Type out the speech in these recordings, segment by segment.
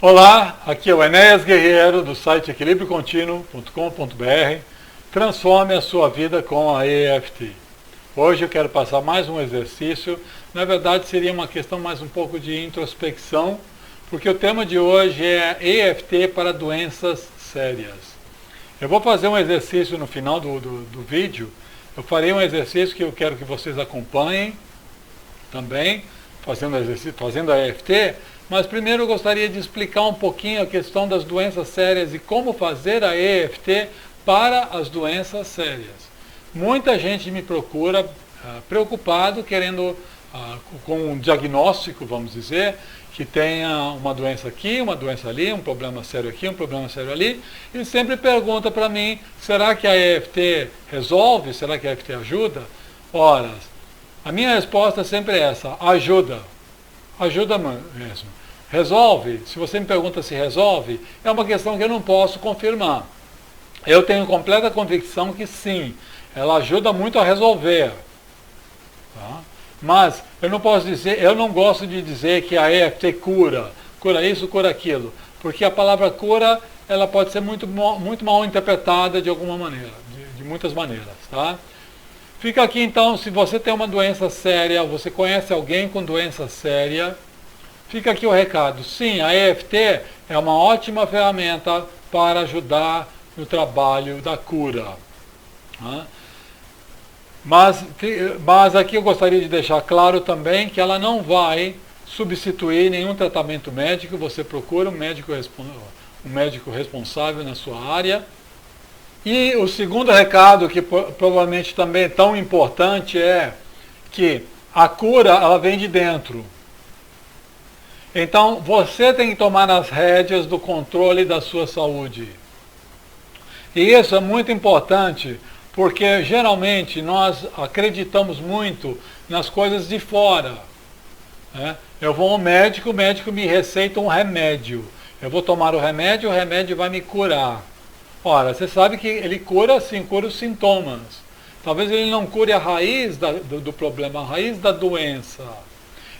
Olá, aqui é o Enéas Guerreiro do site equilibriocontinuo.com.br. Transforme a sua vida com a EFT. Hoje eu quero passar mais um exercício. Na verdade seria uma questão mais um pouco de introspecção, porque o tema de hoje é EFT para doenças sérias. Eu vou fazer um exercício no final do vídeo. Eu farei um exercício que eu quero que vocês acompanhem também, fazendo a EFT. Mas primeiro eu gostaria de explicar um pouquinho a questão das doenças sérias e como fazer a EFT para as doenças sérias. Muita gente me procura preocupado, querendo com um diagnóstico, vamos dizer, que tenha uma doença aqui, uma doença ali, um problema sério aqui, um problema sério ali, e sempre pergunta para mim, será que a EFT resolve? Será que a EFT ajuda? Ora, a minha resposta sempre é essa, ajuda. Ajuda mesmo. Resolve? Se você me pergunta se resolve, é uma questão que eu não posso confirmar. Eu tenho completa convicção que sim, ela ajuda muito a resolver. Tá? Mas eu não posso dizer, eu não gosto de dizer que a EFT cura isso, cura aquilo, porque a palavra cura, ela pode ser muito mal interpretada de alguma maneira, de muitas maneiras, tá? Fica aqui então, se você tem uma doença séria, você conhece alguém com doença séria, fica aqui o recado. Sim, a EFT é uma ótima ferramenta para ajudar no trabalho da cura. Mas aqui eu gostaria de deixar claro também que ela não vai substituir nenhum tratamento médico. Você procura um médico responsável na sua área. E o segundo recado, que provavelmente também é tão importante, é que a cura, ela vem de dentro. Então, você tem que tomar as rédeas do controle da sua saúde. E isso é muito importante, porque geralmente nós acreditamos muito nas coisas de fora. Né? Eu vou ao médico, o médico me receita um remédio. Eu vou tomar o remédio vai me curar. Ora, você sabe que ele cura sim, cura os sintomas. Talvez ele não cure a raiz do problema, a raiz da doença.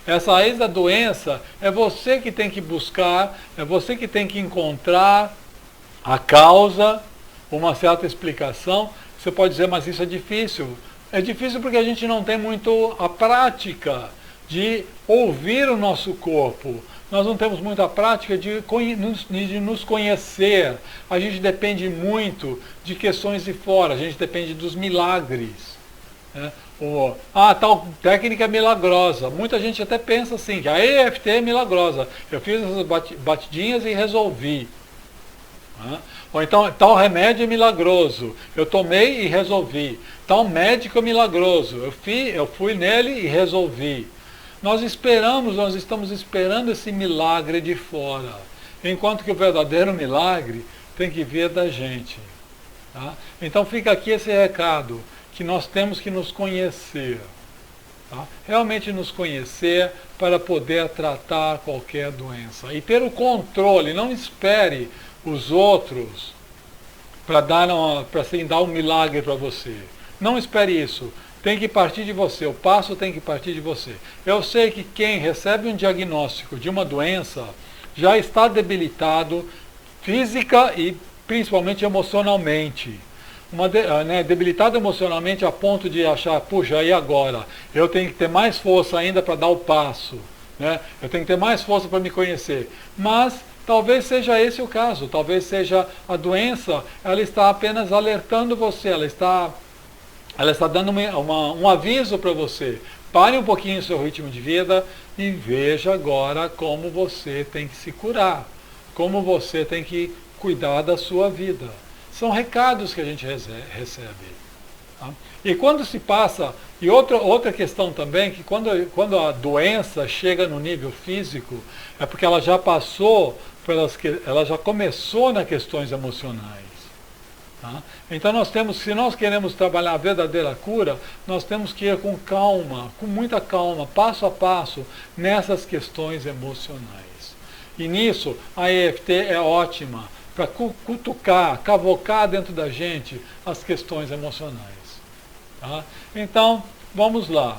Essa raiz da doença é você que tem que buscar, é você que tem que encontrar a causa, uma certa explicação. Você pode dizer, mas isso é difícil. É difícil porque a gente não tem muito a prática de ouvir o nosso corpo. Nós não temos muita prática de nos conhecer. A gente depende muito de questões de fora, a gente depende dos milagres. Né? Tal técnica é milagrosa. Muita gente até pensa assim, que a EFT é milagrosa. Eu fiz essas batidinhas e resolvi. Ou então, tal remédio é milagroso. Eu tomei e resolvi. Tal médico é milagroso. Eu fui nele e resolvi. Nós estamos esperando esse milagre de fora, enquanto que o verdadeiro milagre tem que vir da gente. Tá? Então fica aqui esse recado, que nós temos que nos conhecer. Tá? Realmente nos conhecer para poder tratar qualquer doença. E ter o controle, não espere os outros para dar um milagre para você. Não espere isso. Tem que partir de você, o passo tem que partir de você. Eu sei que quem recebe um diagnóstico de uma doença já está debilitado física e principalmente emocionalmente. Debilitado emocionalmente a ponto de achar, puxa, e agora? Eu tenho que ter mais força ainda para dar o passo. Né? Eu tenho que ter mais força para me conhecer. Mas talvez seja esse o caso, talvez seja a doença, ela está apenas alertando você, ela está dando um aviso para você. Pare um pouquinho o seu ritmo de vida e veja agora como você tem que se curar. Como você tem que cuidar da sua vida. São recados que a gente recebe. Tá? E quando se passa... E outra questão também, que quando a doença chega no nível físico, é porque ela já passou, ela já começou nas questões emocionais. Tá? Então se nós queremos trabalhar a verdadeira cura, nós temos que ir com calma, com muita calma, passo a passo, nessas questões emocionais. E nisso a EFT é ótima para cutucar, cavocar dentro da gente as questões emocionais. Tá? Então, vamos lá.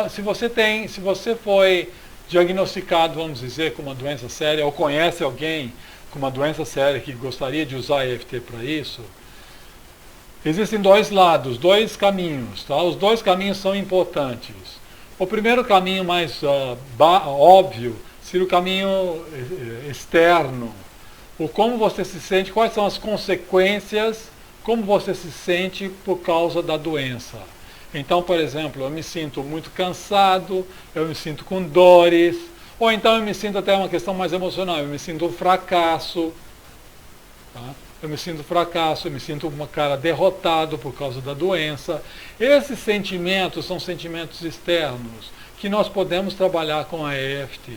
Se você foi diagnosticado, vamos dizer, com uma doença séria, ou conhece alguém com uma doença séria que gostaria de usar EFT para isso, existem dois lados, dois caminhos, tá? Os dois caminhos são importantes. O primeiro caminho mais óbvio seria o caminho externo. O como você se sente, quais são as consequências, como você se sente por causa da doença. Então, por exemplo, eu me sinto muito cansado, eu me sinto com dores, ou então eu me sinto até uma questão mais emocional, eu me sinto um fracasso, tá? Eu me sinto um cara derrotado por causa da doença. Esses sentimentos são sentimentos externos que nós podemos trabalhar com a EFT.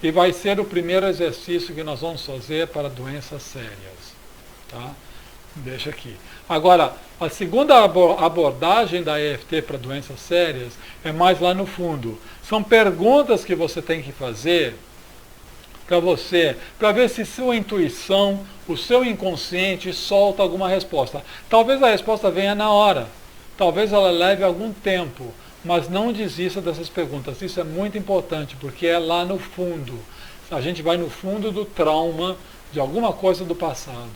E vai ser o primeiro exercício que nós vamos fazer para doenças sérias. Tá? Deixa aqui. Agora, a segunda abordagem da EFT para doenças sérias é mais lá no fundo. São perguntas que você tem que fazer para você, para ver se sua intuição, o seu inconsciente solta alguma resposta. Talvez a resposta venha na hora, talvez ela leve algum tempo, mas não desista dessas perguntas. Isso é muito importante, porque é lá no fundo. A gente vai no fundo do trauma de alguma coisa do passado.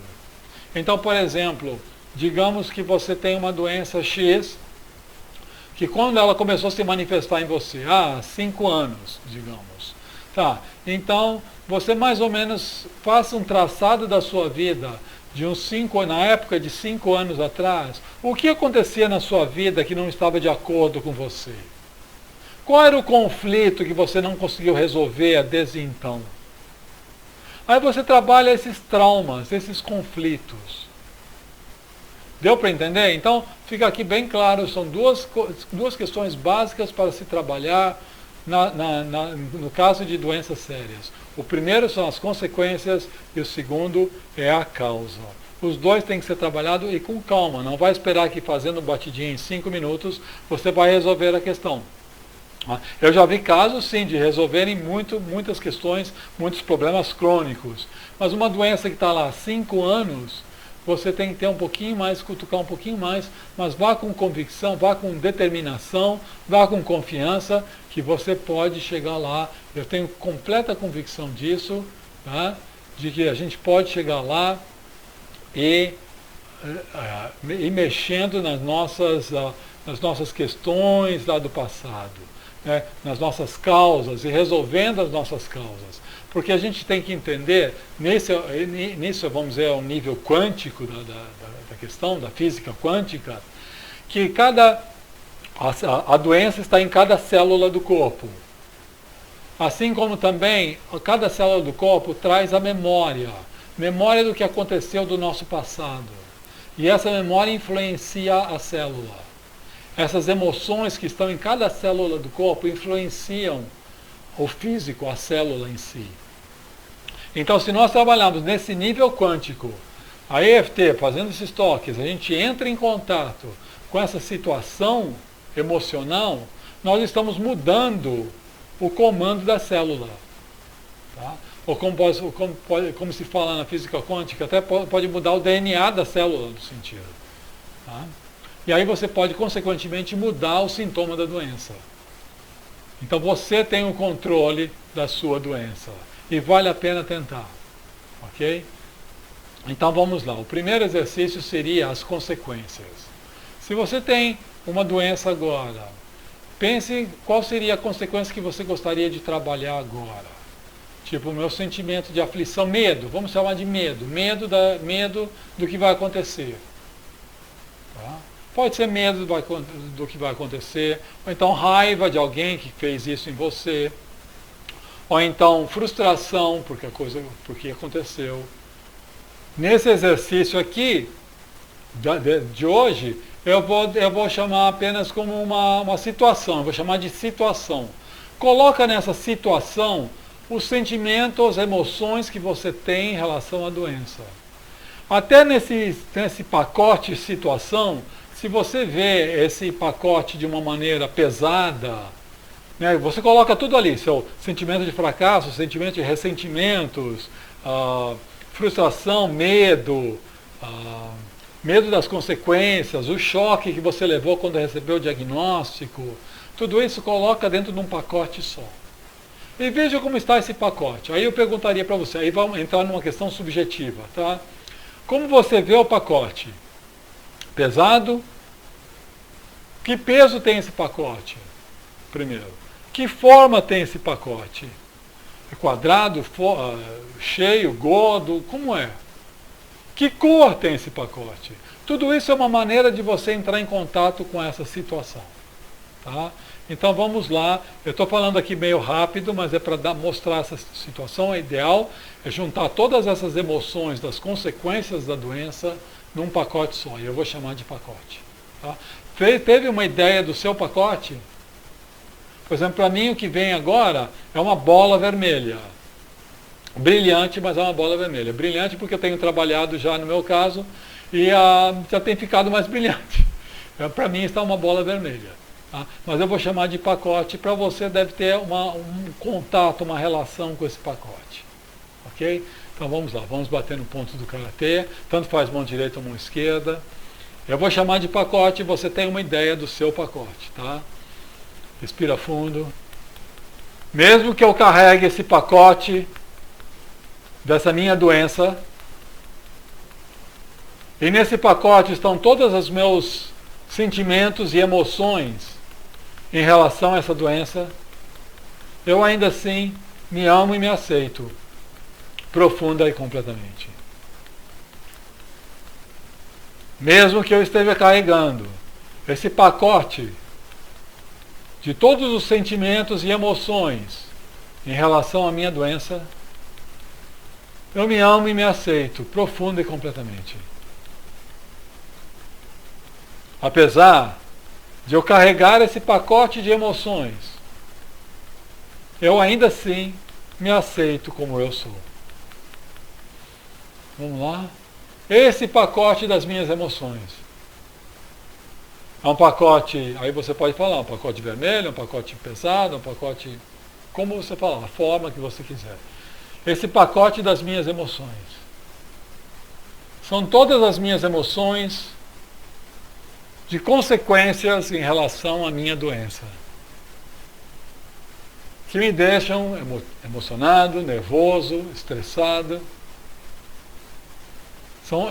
Então, por exemplo, digamos que você tem uma doença X, que quando ela começou a se manifestar em você, há 5 anos, digamos. Tá, então você mais ou menos faça um traçado da sua vida de uns 5, na época de 5 anos atrás, o que acontecia na sua vida que não estava de acordo com você? Qual era o conflito que você não conseguiu resolver desde então? Aí você trabalha esses traumas, esses conflitos. Deu para entender? Então, fica aqui bem claro, são duas questões básicas para se trabalhar no caso de doenças sérias. O primeiro são as consequências e o segundo é a causa. Os dois têm que ser trabalhados e com calma. Não vai esperar que fazendo batidinha em 5 minutos você vai resolver a questão. Eu já vi casos, sim, de resolverem muitas questões, muitos problemas crônicos. Mas uma doença que está lá há 5 anos, você tem que ter um pouquinho mais, cutucar um pouquinho mais, mas vá com convicção, vá com determinação, vá com confiança, que você pode chegar lá. Eu tenho completa convicção disso, tá? De que a gente pode chegar lá e mexendo nas nossas questões lá do passado, né? Nas nossas causas e resolvendo as nossas causas. Porque a gente tem que entender, nisso vamos dizer, ao nível quântico da questão, da física quântica, que a doença está em cada célula do corpo. Assim como também, cada célula do corpo traz a memória do que aconteceu do nosso passado. E essa memória influencia a célula. Essas emoções que estão em cada célula do corpo influenciam o físico, a célula em si. Então, se nós trabalharmos nesse nível quântico, a EFT, fazendo esses toques, a gente entra em contato com essa situação emocional, nós estamos mudando o comando da célula. Tá? Ou como se fala na física quântica, até pode mudar o DNA da célula no sentido. Tá? E aí você pode, consequentemente, mudar o sintoma da doença. Então você tem o controle da sua doença. E vale a pena tentar. Ok? Então vamos lá. O primeiro exercício seria as consequências. Se você tem uma doença agora, pense qual seria a consequência que você gostaria de trabalhar agora. Tipo, o meu sentimento de aflição, medo, vamos chamar de medo. Medo do que vai acontecer. Tá? Pode ser medo do que vai acontecer, ou então raiva de alguém que fez isso em você, ou então frustração porque aconteceu. Nesse exercício aqui, de hoje, eu vou chamar apenas como uma situação, eu vou chamar de situação. Coloca nessa situação os sentimentos, as emoções que você tem em relação à doença. Até nesse pacote situação, se você vê esse pacote de uma maneira pesada, né, você coloca tudo ali, seu sentimento de fracasso, sentimento de ressentimentos, frustração, medo, medo das consequências, o choque que você levou quando recebeu o diagnóstico, tudo isso coloca dentro de um pacote só. e veja como está esse pacote. Aí eu perguntaria para você, aí vamos entrar numa questão subjetiva, tá? Como você vê o pacote? Pesado? Que peso tem esse pacote? Primeiro. Que forma tem esse pacote? É quadrado, cheio, gordo? Como é? Que cor tem esse pacote? Tudo isso é uma maneira de você entrar em contato com essa situação. Tá? Então vamos lá, eu estou falando aqui meio rápido, mas é para mostrar essa situação. O ideal é juntar todas essas emoções das consequências da doença num pacote só, e eu vou chamar de pacote. Tá? Teve uma ideia do seu pacote? Por exemplo, para mim o que vem agora é uma bola vermelha. Brilhante, mas é uma bola vermelha. Brilhante porque eu tenho trabalhado já no meu caso e já tem ficado mais brilhante. Para mim está uma bola vermelha. Tá? Mas eu vou chamar de pacote. Para você deve ter um contato, uma relação com esse pacote. Ok? Então vamos lá, vamos bater no ponto do karatê. Tanto faz mão direita ou mão esquerda. Eu vou chamar de pacote e você tem uma ideia do seu pacote. Tá? Respira fundo. Mesmo que eu carregue esse pacote dessa minha doença, e nesse pacote estão todos os meus sentimentos e emoções em relação a essa doença, eu ainda assim me amo e me aceito, profunda e completamente. Mesmo que eu esteja carregando esse pacote de todos os sentimentos e emoções em relação à minha doença, eu me amo e me aceito, profunda e completamente. Apesar de eu carregar esse pacote de emoções, eu ainda assim me aceito como eu sou. Vamos lá? Esse pacote das minhas emoções é um pacote, aí você pode falar, um pacote vermelho, um pacote pesado, um pacote, como você falar, a forma que você quiser. Esse pacote das minhas emoções. São todas as minhas emoções de consequências em relação à minha doença. Que me deixam emocionado, nervoso, estressado.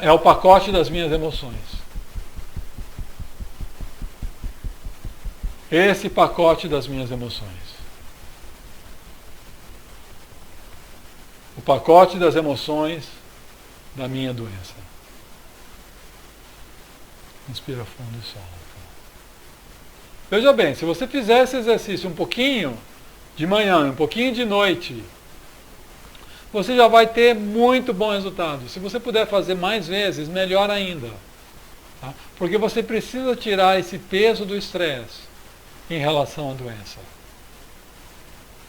É o pacote das minhas emoções. Esse pacote das minhas emoções. O pacote das emoções da minha doença. Inspira fundo e solta. Veja bem, se você fizer esse exercício um pouquinho de manhã, um pouquinho de noite, você já vai ter muito bom resultado. Se você puder fazer mais vezes, melhor ainda. Tá? Porque você precisa tirar esse peso do estresse em relação à doença.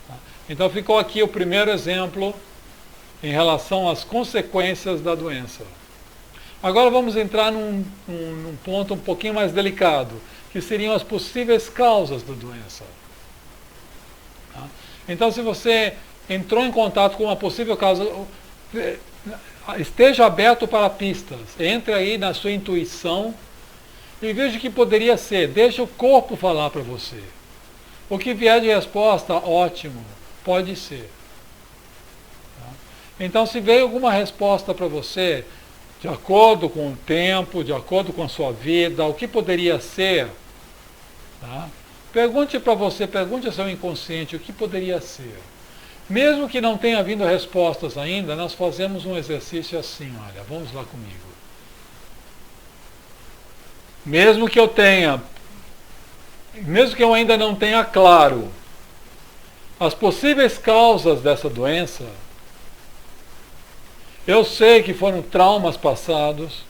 Tá? Então ficou aqui o primeiro exemplo em relação às consequências da doença. Agora vamos entrar num ponto um pouquinho mais delicado, que seriam as possíveis causas da doença. Tá? Então, se você entrou em contato com uma possível causa, esteja aberto para pistas, entre aí na sua intuição e veja o que poderia ser, deixa o corpo falar para você. O que vier de resposta, ótimo, pode ser. Então, se veio alguma resposta para você, de acordo com o tempo, de acordo com a sua vida, o que poderia ser, tá? Pergunte para você, pergunte ao seu inconsciente o que poderia ser. Mesmo que não tenha vindo respostas ainda, nós fazemos um exercício assim, olha, vamos lá comigo. Mesmo que eu ainda não tenha claro as possíveis causas dessa doença, eu sei que foram traumas passados.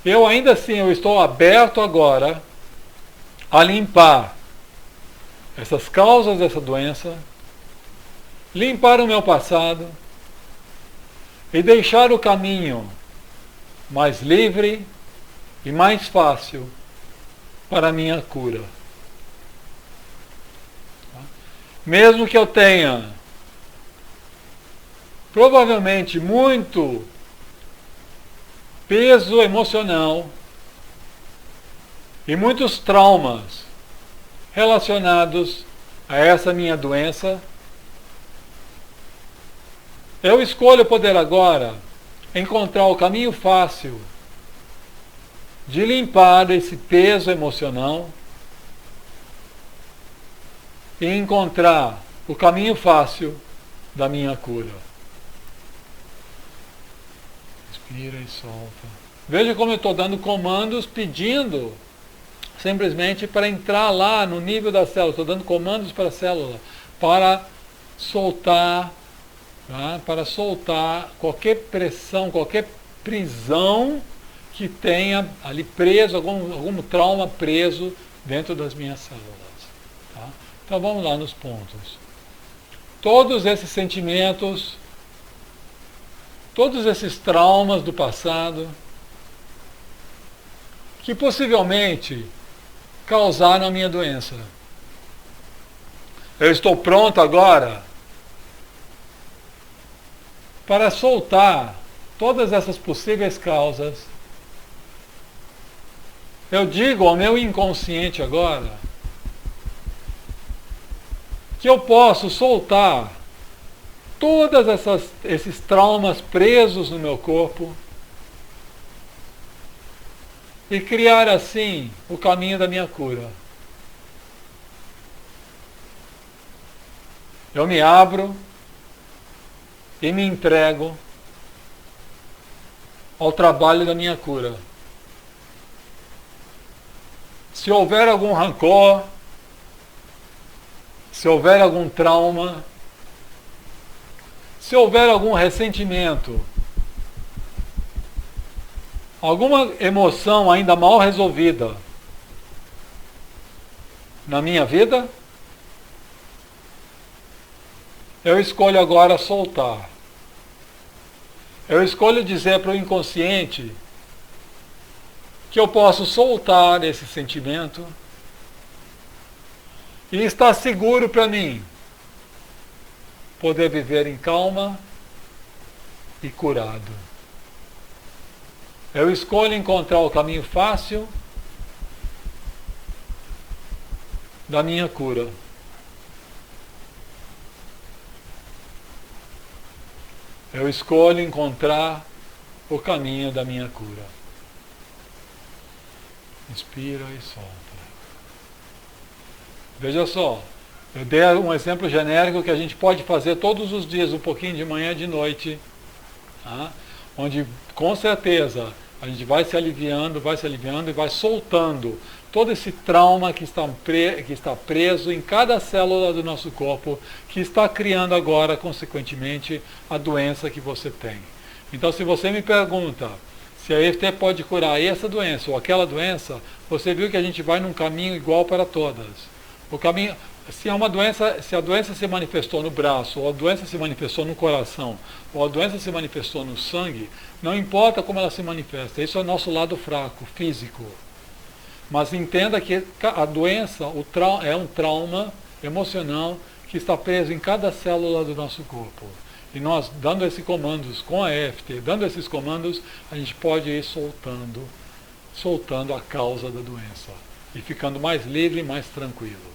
Eu ainda assim, eu estou aberto agora a limpar essas causas dessa doença, limpar o meu passado e deixar o caminho mais livre e mais fácil para a minha cura. Mesmo que eu tenha provavelmente muito peso emocional e muitos traumas relacionados a essa minha doença, eu escolho poder agora encontrar o caminho fácil de limpar esse peso emocional e encontrar o caminho fácil da minha cura. Inspira e solta. Veja como eu estou dando comandos pedindo simplesmente para entrar lá no nível da célula. Estou dando comandos para a célula para soltar, tá? Para soltar qualquer pressão, qualquer prisão que tenha ali preso, algum trauma preso dentro das minhas células. Tá? Então vamos lá nos pontos. Todos esses sentimentos, todos esses traumas do passado, que possivelmente causaram a minha doença. Eu estou pronto agora para soltar todas essas possíveis causas. Eu digo ao meu inconsciente agora que eu posso soltar todos esses traumas presos no meu corpo e criar assim o caminho da minha cura. Eu me abro e me entrego ao trabalho da minha cura. Se houver algum rancor, se houver algum trauma, se houver algum ressentimento, alguma emoção ainda mal resolvida na minha vida, eu escolho agora soltar. Eu escolho dizer para o inconsciente que eu posso soltar esse sentimento e está seguro para mim poder viver em calma e curado. Eu escolho encontrar o caminho fácil da minha cura. Eu escolho encontrar o caminho da minha cura. Inspira e solta. Veja só, eu dei um exemplo genérico que a gente pode fazer todos os dias, um pouquinho de manhã e de noite, tá? Onde com certeza a gente vai se aliviando e vai soltando todo esse trauma que está preso em cada célula do nosso corpo, que está criando agora, consequentemente, a doença que você tem. Então, se você me pergunta se a EFT pode curar essa doença ou aquela doença, você viu que a gente vai num caminho igual para todas. O caminho, se a doença se manifestou no braço, ou a doença se manifestou no coração, ou a doença se manifestou no sangue, não importa como ela se manifesta, isso é o nosso lado fraco, físico. Mas entenda que a doença é um trauma emocional que está preso em cada célula do nosso corpo. E nós, dando esses comandos com a EFT, dando esses comandos, a gente pode ir soltando a causa da doença e ficando mais livre e mais tranquilo.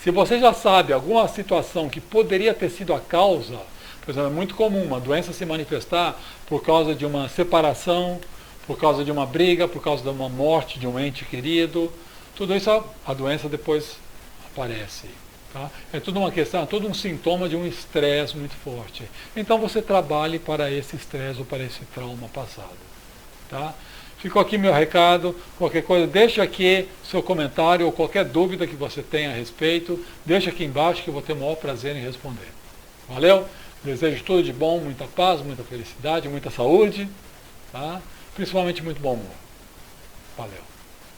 Se você já sabe alguma situação que poderia ter sido a causa, por exemplo, é muito comum uma doença se manifestar por causa de uma separação, por causa de uma briga, por causa de uma morte de um ente querido, tudo isso a doença depois aparece. Tá? É tudo uma questão, é todo um sintoma de um estresse muito forte. Então você trabalhe para esse estresse ou para esse trauma passado. Tá? Ficou aqui meu recado. Qualquer coisa, deixa aqui seu comentário ou qualquer dúvida que você tenha a respeito. Deixa aqui embaixo que eu vou ter o maior prazer em responder. Valeu? Desejo tudo de bom, muita paz, muita felicidade, muita saúde. Tá? Principalmente muito bom humor. Valeu.